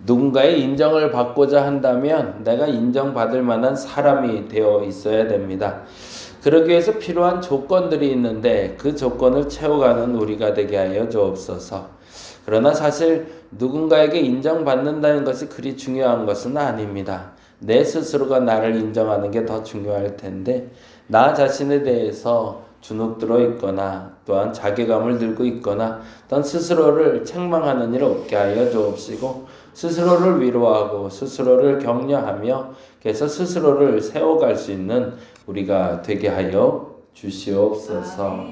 누군가의 인정을 받고자 한다면 내가 인정받을 만한 사람이 되어 있어야 됩니다. 그러기 위해서 필요한 조건들이 있는데 그 조건을 채워가는 우리가 되게 하여 주옵소서. 그러나 사실 누군가에게 인정받는다는 것이 그리 중요한 것은 아닙니다. 내 스스로가 나를 인정하는 게 더 중요할 텐데 나 자신에 대해서 주눅들어 있거나 또한 자괴감을 들고 있거나 또한 스스로를 책망하는 일 없게 하여 주옵시고 스스로를 위로하고 스스로를 격려하며 그래서 스스로를 세워갈 수 있는 우리가 되게 하여 주시옵소서.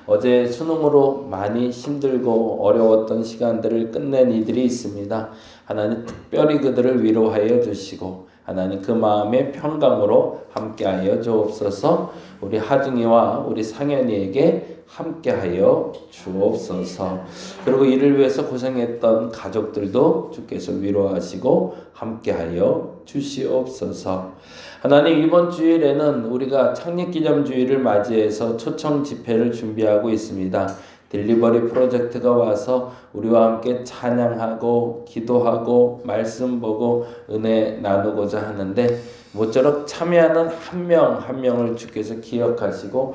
어제 수능으로 많이 힘들고 어려웠던 시간들을 끝낸 이들이 있습니다. 하나님 특별히 그들을 위로하여 주시고 하나님 그 마음의 평강으로 함께하여 주옵소서. 우리 하중이와 우리 상현이에게 함께하여 주옵소서. 그리고 이를 위해서 고생했던 가족들도 주께서 위로하시고 함께하여 주시옵소서. 하나님 이번 주일에는 우리가 창립기념주일을 맞이해서 초청 집회를 준비하고 있습니다. 딜리버리 프로젝트가 와서 우리와 함께 찬양하고 기도하고 말씀 보고 은혜 나누고자 하는데 모쪼록 참여하는 한 명 한 명을 주께서 기억하시고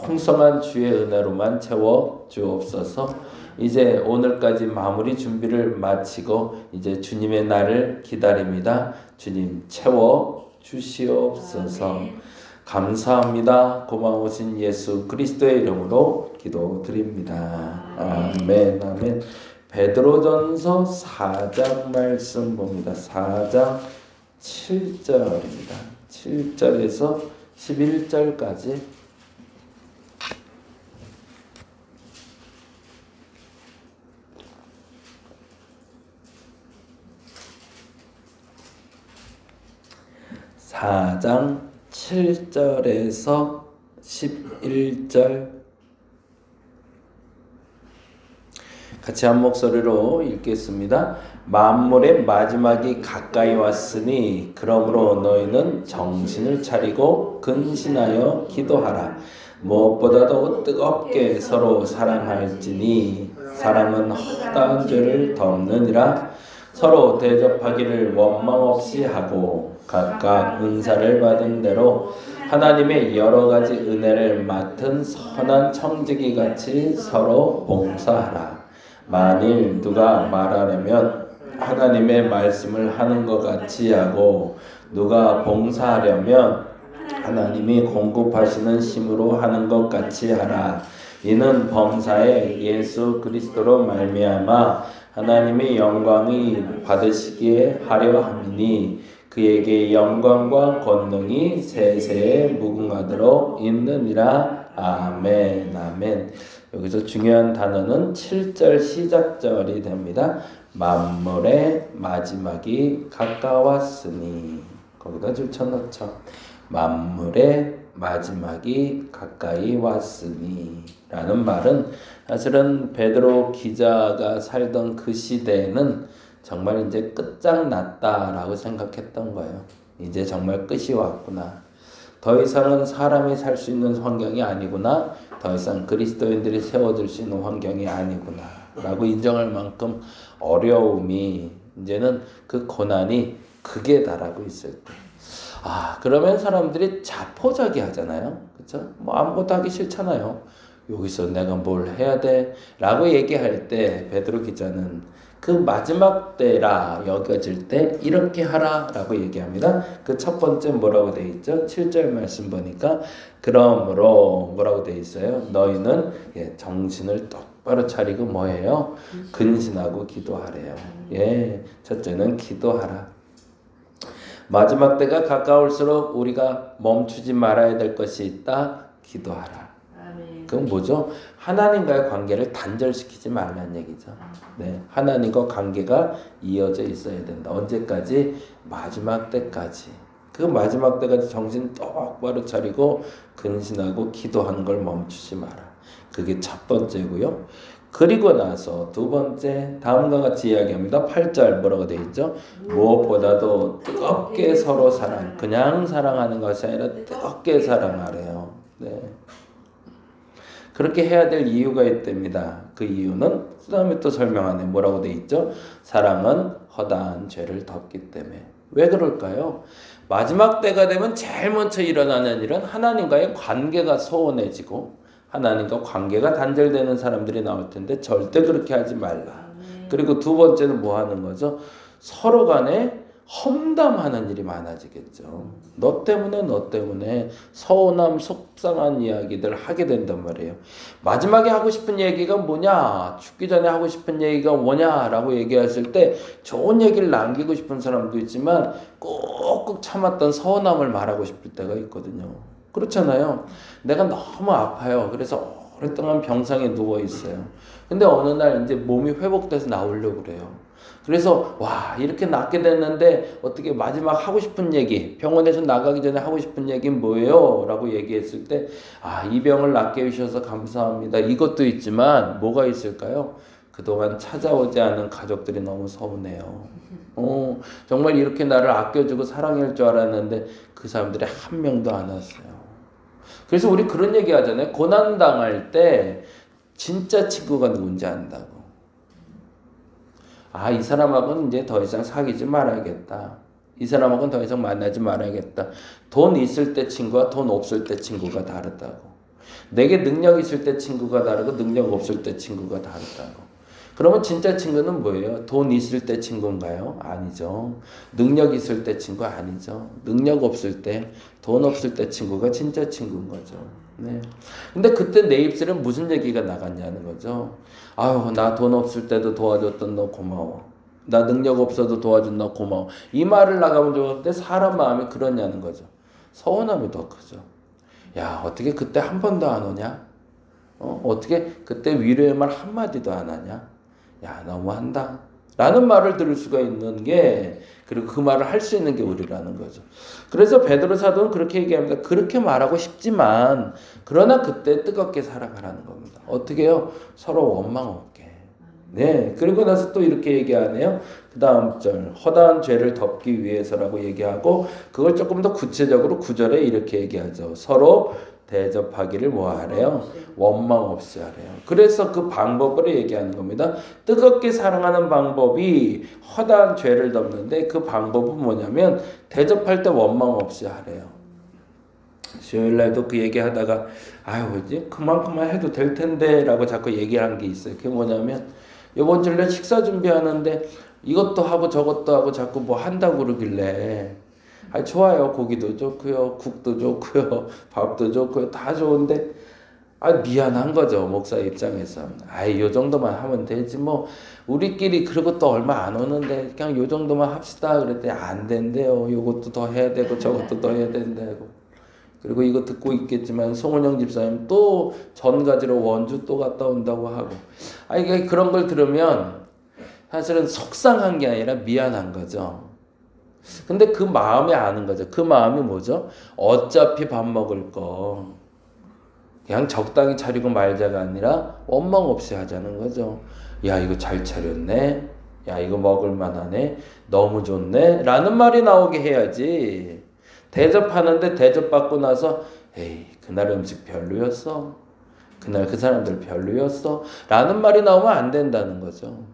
풍성한 주의 은혜로만 채워 주옵소서. 이제 오늘까지 마무리 준비를 마치고 이제 주님의 날을 기다립니다. 주님 채워 주시옵소서. 감사합니다. 고마우신 예수 그리스도의 이름으로 기도드립니다. 아멘 아멘. 베드로전서 4장 말씀 봅니다. 4장 7절입니다. 7절에서 11절까지 (4장) 7절에서 11절 같이 한 목소리로 읽겠습니다. 만물의 마지막이 가까이 왔으니 그러므로 너희는 정신을 차리고 근신하여 기도하라. 무엇보다도 뜨겁게 서로 사랑할지니 사랑은 허다한 죄를 덮느니라. 서로 대접하기를 원망 없이 하고 각각 은사를 받은 대로 하나님의 여러 가지 은혜를 맡은 선한 청지기 같이 서로 봉사하라. 만일 누가 말하려면 하나님의 말씀을 하는 것 같이 하고 누가 봉사하려면 하나님이 공급하시는 힘으로 하는 것 같이 하라. 이는 범사에 예수 그리스도로 말미암아 하나님의 영광이 받으시기에 하려 함이니 그에게 영광과 권능이 세세에 무궁하도록 있느니라. 아멘 아멘. 여기서 중요한 단어는 7절 시작절이 됩니다. 만물의 마지막이 가까웠으니 거기다 줄쳐넣죠. 만물의 마지막이 가까이 왔으니 라는 말은 사실은 베드로 기자가 살던 그 시대에는 정말 이제 끝장났다라고 생각했던 거예요. 이제 정말 끝이 왔구나. 더 이상은 사람이 살 수 있는 환경이 아니구나. 더 이상 그리스도인들이 세워질 수 있는 환경이 아니구나 라고 인정할 만큼 어려움이 이제는 그 고난이 극에 달하고 있을 때 그러면 사람들이 자포자기 하잖아요. 그렇죠? 뭐 아무것도 하기 싫잖아요. 여기서 내가 뭘 해야 돼? 라고 얘기할 때 베드로 기자는 그 마지막 때라 여겨질 때 이렇게 하라 라고 얘기합니다. 그 첫 번째 뭐라고 돼 있죠? 7절 말씀 보니까 그러므로 뭐라고 돼 있어요? 너희는 정신을 똑바로 차리고 뭐해요? 근신하고 기도하래요. 첫째는 기도하라. 마지막 때가 가까울수록 우리가 멈추지 말아야 될 것이 있다. 기도하라. 그건 뭐죠? 하나님과의 관계를 단절시키지 말라는 얘기죠. 하나님과 관계가 이어져 있어야 된다. 언제까지? 마지막 때까지. 그 마지막 때까지 정신 똑바로 차리고 근신하고 기도하는 걸 멈추지 마라. 그게 첫 번째고요. 그리고 나서 두 번째 다음과 같이 이야기합니다. 8절 뭐라고 되어 있죠? 무엇보다도 뜨겁게 서로 사랑. 그냥 사랑하는 것이 아니라 뜨겁게 사랑하래요. 그렇게 해야 될 이유가 있답니다. 그 이유는 그 다음에 또 설명하네. 뭐라고 돼 있죠? 사랑은 허다한 죄를 덮기 때문에. 왜 그럴까요? 마지막 때가 되면 제일 먼저 일어나는 일은 하나님과의 관계가 소원해지고 하나님과 관계가 단절되는 사람들이 나올 텐데 절대 그렇게 하지 말라. 그리고 두 번째는 뭐 하는 거죠? 서로 간에 험담하는 일이 많아지겠죠. 너 때문에 서운함, 속상한 이야기들 하게 된단 말이에요. 마지막에 하고 싶은 얘기가 뭐냐? 죽기 전에 하고 싶은 얘기가 뭐냐라고 얘기했을 때 좋은 얘기를 남기고 싶은 사람도 있지만 꾹꾹 참았던 서운함을 말하고 싶을 때가 있거든요. 그렇잖아요. 내가 너무 아파요. 그래서 오랫동안 병상에 누워 있어요. 근데 어느 날 이제 몸이 회복돼서 나오려고 그래요. 그래서 와 이렇게 낫게 됐는데 어떻게 마지막 하고 싶은 얘기 병원에서 나가기 전에 하고 싶은 얘기는 뭐예요? 라고 얘기했을 때 이 병을 낫게 해주셔서 감사합니다. 이것도 있지만 뭐가 있을까요? 그동안 찾아오지 않은 가족들이 너무 서운해요. 정말 이렇게 나를 아껴주고 사랑할 줄 알았는데 그 사람들이 한 명도 안 왔어요. 그래서 우리 그런 얘기 하잖아요. 고난당할 때 진짜 친구가 누군지 안다고. 이 사람하고는 이제 더 이상 사귀지 말아야겠다. 이 사람하고는 더 이상 만나지 말아야겠다. 돈 있을 때 친구와 돈 없을 때 친구가 다르다고. 내게 능력 있을 때 친구가 다르고 능력 없을 때 친구가 다르다고. 그러면 진짜 친구는 뭐예요? 돈 있을 때 친구인가요? 아니죠. 능력 있을 때 친구 아니죠. 능력 없을 때, 돈 없을 때 친구가 진짜 친구인 거죠. 네. 근데 그때 내 입술에 무슨 얘기가 나갔냐는 거죠. 나 돈 없을 때도 도와줬던 너 고마워. 나 능력 없어도 도와준 너 고마워. 이 말을 나가면 좋은데 사람 마음이 그러냐는 거죠. 서운함이 더 크죠. 야, 어떻게 그때 한 번도 안 오냐? 어떻게 그때 위로의 말 한마디도 안 하냐? 야, 너무한다. 라는 말을 들을 수가 있는 게, 그리고 그 말을 할 수 있는 게 우리라는 거죠. 그래서 베드로 사도는 그렇게 얘기합니다. 그렇게 말하고 싶지만, 그러나 그때 뜨겁게 살아가라는 겁니다. 어떻게 해요? 서로 원망 없게. 네. 그리고 나서 또 이렇게 얘기하네요. 그 다음 절, 허다한 죄를 덮기 위해서라고 얘기하고, 그걸 조금 더 구체적으로 9절에 이렇게 얘기하죠. 서로 대접하기를 뭐 하래요? 원망 없이 하래요. 그래서 그 방법을 얘기하는 겁니다. 뜨겁게 사랑하는 방법이 허다한 죄를 덮는데 그 방법은 뭐냐면 대접할 때 원망 없이 하래요. 수요일날도 그 얘기하다가 이제 그만 해도 될 텐데 라고 자꾸 얘기한 게 있어요. 그게 뭐냐면 이번 주일날 식사 준비하는데 이것도 하고 저것도 하고 자꾸 뭐 한다고 그러길래 좋아요. 고기도 좋고요. 국도 좋고요. 밥도 좋고요. 다 좋은데 미안한 거죠. 목사 입장에서. 요 정도만 하면 되지 뭐. 우리끼리 그리고 또 얼마 안 오는데 그냥 요 정도만 합시다. 그랬더니 안 된대요. 요것도 더 해야 되고 저것도 더 해야 된다고. 그리고 이거 듣고 있겠지만 송은영 집사님 또 전 가지러 원주 또 갔다 온다고 하고. 그런 걸 들으면 사실은 속상한 게 아니라 미안한 거죠. 근데 그 마음이 아는 거죠. 그 마음이 뭐죠? 어차피 밥 먹을 거 그냥 적당히 차리고 말자가 아니라 원망 없이 하자는 거죠. 야, 이거 잘 차렸네. 야, 이거 먹을 만하네. 너무 좋네. 라는 말이 나오게 해야지. 대접하는데 대접받고 나서 에이, 그날 음식 별로였어. 그날 그 사람들 별로였어. 라는 말이 나오면 안 된다는 거죠.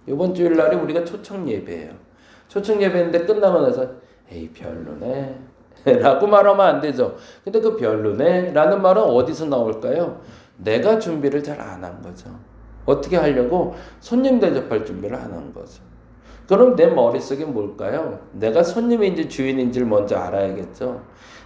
이번 주일날에 우리가 초청 예배예요. 초청 예배인데 끝나고 나서 에이 별로네 라고 말하면 안 되죠. 근데 그 별로네 라는 말은 어디서 나올까요? 내가 준비를 잘 안 한 거죠. 어떻게 하려고? 손님 대접할 준비를 안 한 거죠. 그럼 내 머릿속에 뭘까요? 내가 손님인지 주인인지를 먼저 알아야겠죠.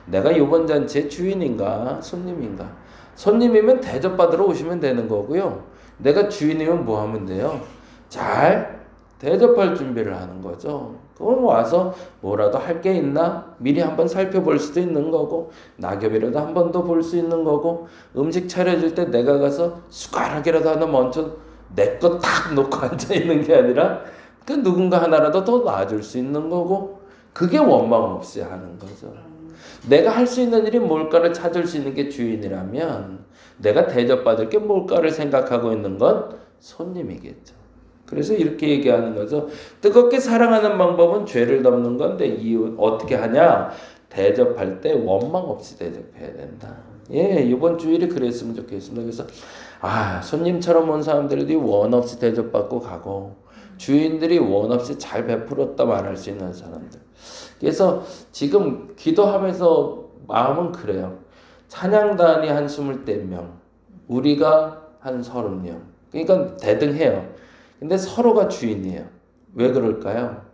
내가 이번 잔치의 주인인가 손님인가. 손님이면 대접받으러 오시면 되는 거고요. 내가 주인이면 뭐 하면 돼요? 잘 대접할 준비를 하는 거죠. 그럼 와서 뭐라도 할 게 있나? 미리 한번 살펴볼 수도 있는 거고, 낙엽이라도 한 번 더 볼 수 있는 거고, 음식 차려줄 때 내가 가서 숟가락이라도 하나 먼저 내 거 탁 놓고 앉아있는 게 아니라 그 누군가 하나라도 더 놔줄 수 있는 거고, 그게 원망 없이 하는 거죠. 내가 할 수 있는 일이 뭘까를 찾을 수 있는 게 주인이라면 내가 대접받을 게 뭘까를 생각하고 있는 건 손님이겠죠. 그래서 이렇게 얘기하는 거죠. 뜨겁게 사랑하는 방법은 죄를 덮는 건데 어떻게 하냐? 대접할 때 원망 없이 대접해야 된다. 예, 이번 주일이 그랬으면 좋겠습니다. 그래서 손님처럼 온 사람들이 원 없이 대접받고 가고 주인들이 원 없이 잘 베풀었다 말할 수 있는 사람들. 그래서 지금 기도하면서 마음은 그래요. 찬양단이 한 20명, 우리가 한 30명. 그러니까 대등해요. 근데 서로가 주인이에요. 왜 그럴까요?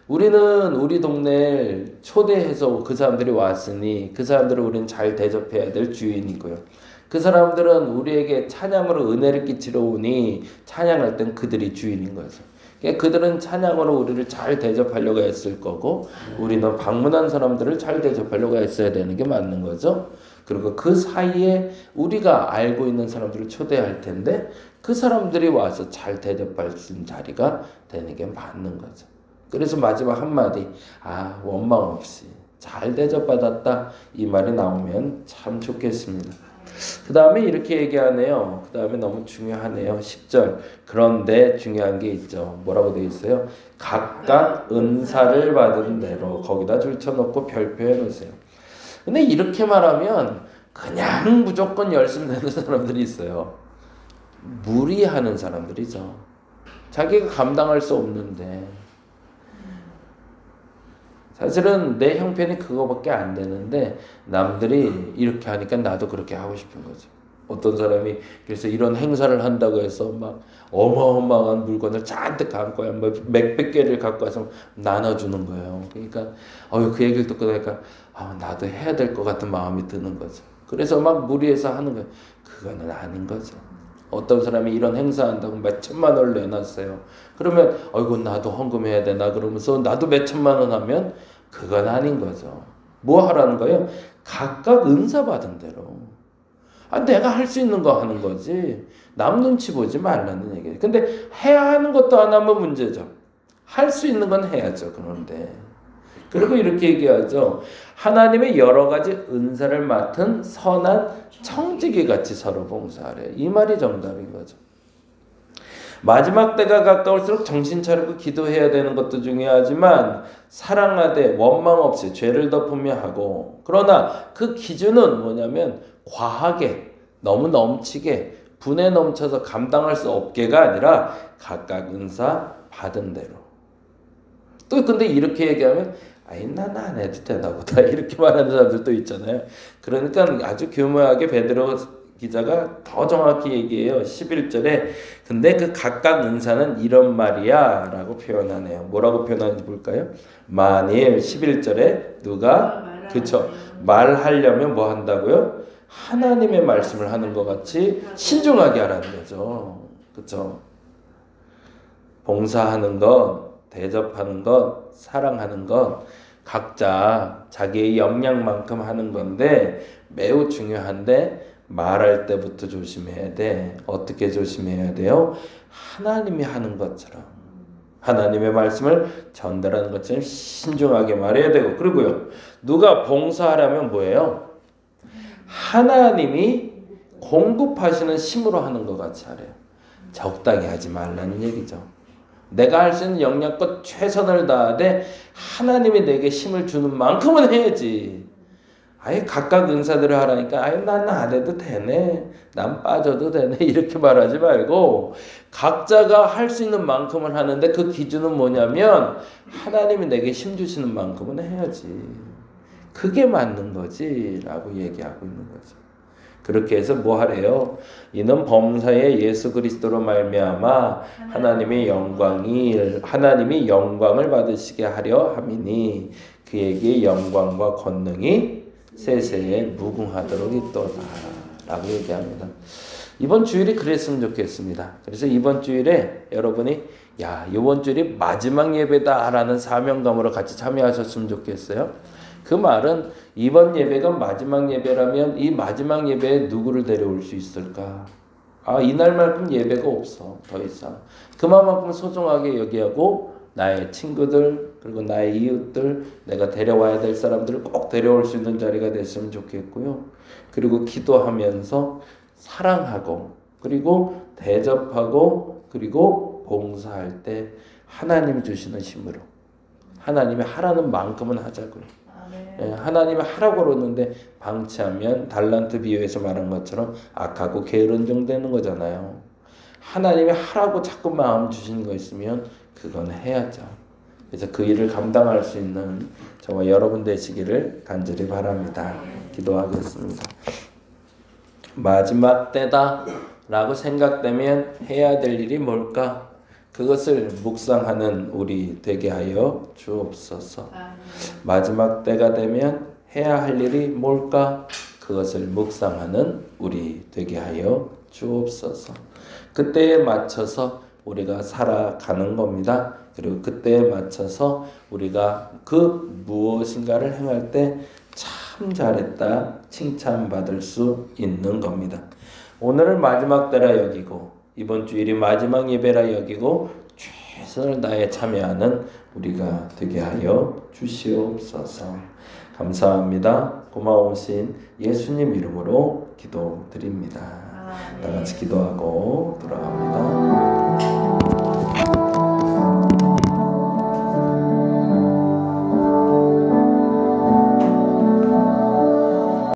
우리는 우리 동네에 초대해서 그 사람들이 왔으니 그 사람들을 우리는 잘 대접해야 될 주인이고요. 그 사람들은 우리에게 찬양으로 은혜를 끼치러 오니 찬양할 땐 그들이 주인인 거죠. 그러니까 그들은 찬양으로 우리를 잘 대접하려고 했을 거고 우리는 방문한 사람들을 잘 대접하려고 했어야 되는 게 맞는 거죠. 그리고 그 사이에 우리가 알고 있는 사람들을 초대할 텐데 그 사람들이 와서 잘 대접할 수 있는 자리가 되는 게 맞는 거죠. 그래서 마지막 한마디, 원망 없이 잘 대접받았다 이 말이 나오면 참 좋겠습니다. 그 다음에 이렇게 얘기하네요. 그 다음에 너무 중요하네요. 10절. 그런데 중요한 게 있죠. 뭐라고 되어 있어요? 각각 은사를 받은 대로 거기다 줄쳐놓고 별표해 놓으세요. 근데 이렇게 말하면 그냥 무조건 열심히 내는 사람들이 있어요. 무리하는 사람들이죠. 자기가 감당할 수 없는데 사실은 내 형편이 그거밖에 안 되는데 남들이 이렇게 하니까 나도 그렇게 하고 싶은 거죠. 어떤 사람이 그래서 이런 행사를 한다고 해서 막 어마어마한 물건을 잔뜩 갖고 와요. 뭐 몇백 개를 갖고 와서 나눠주는 거예요. 그러니까 그 얘기를 듣고 나니까 나도 해야 될 것 같은 마음이 드는 거죠. 그래서 막 무리해서 하는 거예요. 그거는 아닌 거죠. 어떤 사람이 이런 행사한다고 몇 천만 원을 내놨어요. 그러면 나도 헌금해야 되나 그러면서 나도 몇 천만 원 하면 그건 아닌 거죠. 뭐 하라는 거예요? 각각 은사 받은 대로. 내가 할 수 있는 거 하는 거지. 남 눈치 보지 말라는 얘기예요. 근데 해야 하는 것도 안 하면 문제죠. 할 수 있는 건 해야죠. 그런데 그리고 이렇게 얘기하죠. 하나님의 여러 가지 은사를 맡은 선한 청지기 같이 서로 봉사하래. 이 말이 정답인 거죠. 마지막 때가 가까울수록 정신 차리고 기도해야 되는 것도 중요하지만 사랑하되 원망 없이 죄를 덮으며 하고 그러나 그 기준은 뭐냐면 과하게 너무 넘치게 분에 넘쳐서 감당할 수 없게가 아니라 각각 은사 받은 대로. 또 근데 이렇게 얘기하면 난 안 해도 되나 보다 이렇게 말하는 사람들도 있잖아요. 그러니까 아주 교묘하게 베드로 기자가 더 정확히 얘기해요. 11절에 근데 그 각각 은사는 이런 말이야 라고 표현하네요. 뭐라고 표현하는지 볼까요? 만일 11절에 누가 그쵸 말하려면 뭐 한다고요? 하나님의 말씀을 하는 것 같이 신중하게 하라는 거죠. 그쵸? 봉사하는 것 대접하는 것, 사랑하는 것 각자 자기의 역량만큼 하는 건데 매우 중요한데 말할 때부터 조심해야 돼. 어떻게 조심해야 돼요? 하나님이 하는 것처럼 하나님의 말씀을 전달하는 것처럼 신중하게 말해야 되고 그리고요. 누가 봉사하려면 뭐예요? 하나님이 공급하시는 힘으로 하는 것 같이 하래요. 적당히 하지 말라는 얘기죠. 내가 할 수 있는 역량껏 최선을 다하되 하나님이 내게 힘을 주는 만큼은 해야지. 각각 은사들을 하라니까 난 안 해도 되네. 난 빠져도 되네. 이렇게 말하지 말고 각자가 할 수 있는 만큼을 하는데 그 기준은 뭐냐면 하나님이 내게 힘 주시는 만큼은 해야지. 그게 맞는 거지 라고 얘기하고 있는 거죠. 그렇게 해서 뭐 하래요? 이는 범사에 예수 그리스도로 말미암아 하나님이 영광을 받으시게 하려 함이니 그에게 영광과 권능이 세세에 무궁하도록 있도다 라고 얘기합니다. 이번 주일이 그랬으면 좋겠습니다. 그래서 이번 주일에 여러분이 이번 주일이 마지막 예배다라는 사명감으로 같이 참여하셨으면 좋겠어요. 그 말은 이번 예배가 마지막 예배라면 이 마지막 예배에 누구를 데려올 수 있을까? 이날만큼 예배가 없어. 더 이상. 그만큼 소중하게 여기하고 나의 친구들 그리고 나의 이웃들 내가 데려와야 될 사람들을 꼭 데려올 수 있는 자리가 됐으면 좋겠고요. 그리고 기도하면서 사랑하고 그리고 대접하고 그리고 봉사할 때 하나님 주시는 힘으로 하나님이 하라는 만큼은 하자고요. 하나님이 하라고 그러는데 방치하면 달란트 비유에서 말한 것처럼 악하고 게으른종되는 거잖아요. 하나님이 하라고 자꾸 마음 주시는 거 있으면 그건 해야죠. 그래서 그 일을 감당할 수 있는 저와 여러분 되시기를 간절히 바랍니다. 기도하겠습니다. 마지막 때다 라고 생각되면 해야 될 일이 뭘까? 그것을 묵상하는 우리 되게 하여 주옵소서. 마지막 때가 되면 해야 할 일이 뭘까? 그것을 묵상하는 우리 되게 하여 주옵소서. 그때에 맞춰서 우리가 살아가는 겁니다. 그리고 그때에 맞춰서 우리가 그 무엇인가를 행할 때 참 잘했다 칭찬받을 수 있는 겁니다. 오늘은 마지막 때라 여기고 이번 주일이 마지막 예배라 여기고 최선을 다해 참여하는 우리가 되게 하여 주시옵소서. 감사합니다. 고마우신 예수님 이름으로 기도드립니다. 다 같이 기도하고 돌아갑니다.